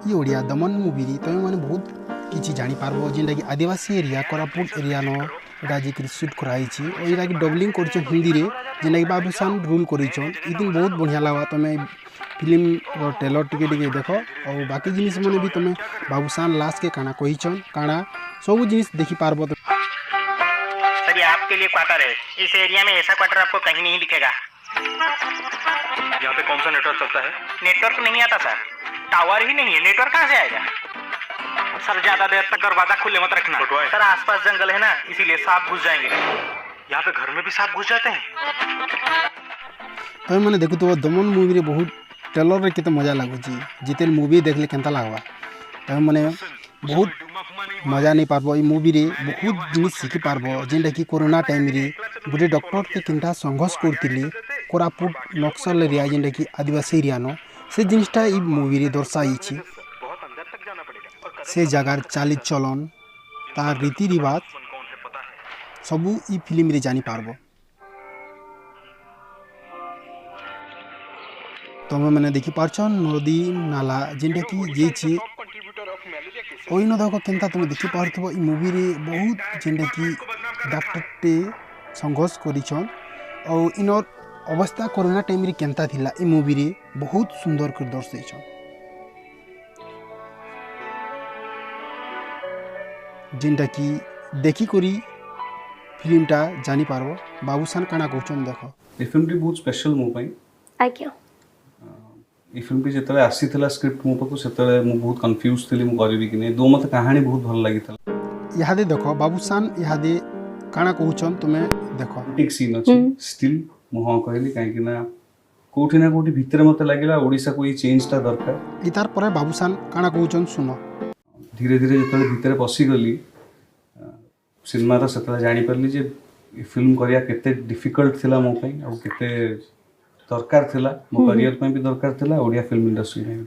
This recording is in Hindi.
ये ओडिया दमन मूवी तुम मैंने बहुत किसी जापर जेनटा कि आदिवासी एरिया कोरापुट एरिया न एटा जी शूट कराई और यहाँ कि डबलिंग कर हिंदी में जेनटा कि बाबूसान रोल कर बहुत बढ़िया लगा तुम फिल्म ट्रेलर टिके देख और बाकी जिनिस मैंने भी तुम बाबूसान लास्ट के काना कहीचन काना सब जिनिस देखी पार्ब। सर ये आपके लिए क्वार्टर है। इस एरिया में ऐसा क्वार्टर आपको कहीं नहीं दिखेगा। यहाँ पे कौन सा नेटवर्क चलता है? नेटवर्क नहीं आता सर, टावर ही नहीं है, नेटवर्क कहाँ से आएगा? सर ज्यादा देर तक दरवाजा खुले मत रखना सर, आसपास जंगल है ना, इसीलिए सांप घुस जाएंगे। यहाँ पे घर में भी सांप घुस जाते हैं। तुम मैंने देखु तो दमन मूवी रे बहुत ट्रेलर रे केते मजा लगुच जिते मूवी देखले केनता लागवा तुम मैंने बहुत मजा नहीं पार्ब। ये मूवी रे बहुत जिनिस शिखि पार्ब जेनटा कि कोरोना टाइम रे गोटे डॉक्टर के केनता संघर्ष करथिले कोरापुट नक्सल एरिया जेनटा कि आदिवासी एरिया न से जिनिसटा ई मूवी रे दर्शाई से जगार चाली चलन तार रीति रिवाज सबू ई फिल्म रे जानी पार्ब। तुम मैंने देखी पार्छ नदी नाला जेनटा कि जे ओई न देख केनता तुम देखी पार्थबो ई मूवी रे बहुत जेनटा कि डॉक्टर टे संघर्ष करिछन और इनर अवस्था कोरोना टाइम रे केनता थिला ई मूवी रे बहुत सुंदर कर दर्शाइछन जेनटा कि देखी करी फिल्मटा जानी पारबो। बाबूसान काना कहछन देख ए फिल्मटी बहुत स्पेशल मो पई आज्ञा ये फिल्म टी जिते आसीला स्क्रिप्ट मो पाखु सेते मु बहुत कंफ्यूज थिली मु करबी कि नहीं दो मत कहानी बहुत भल लागी था। इहादे देख बाबूसान इहादे काना कहछन तुमे देख ठीक सीन अछि स्टिल मु हां कहली काहे कि ना कोठी भीतर मते लागिला ओडिसा को ये चेंज ता दरकार इतार परे बाबूसान काना कहछन सुनो धीरे धीरे जिते भीतर पसी गली सिनेमा रा सेते जानि परली जे फिल्म करिया केते डिफिकल्ट थिला मो पई और केते दरकार थिला मो करियर पे भी दरकार थिला ओडिया फिल्म इंडस्ट्री में।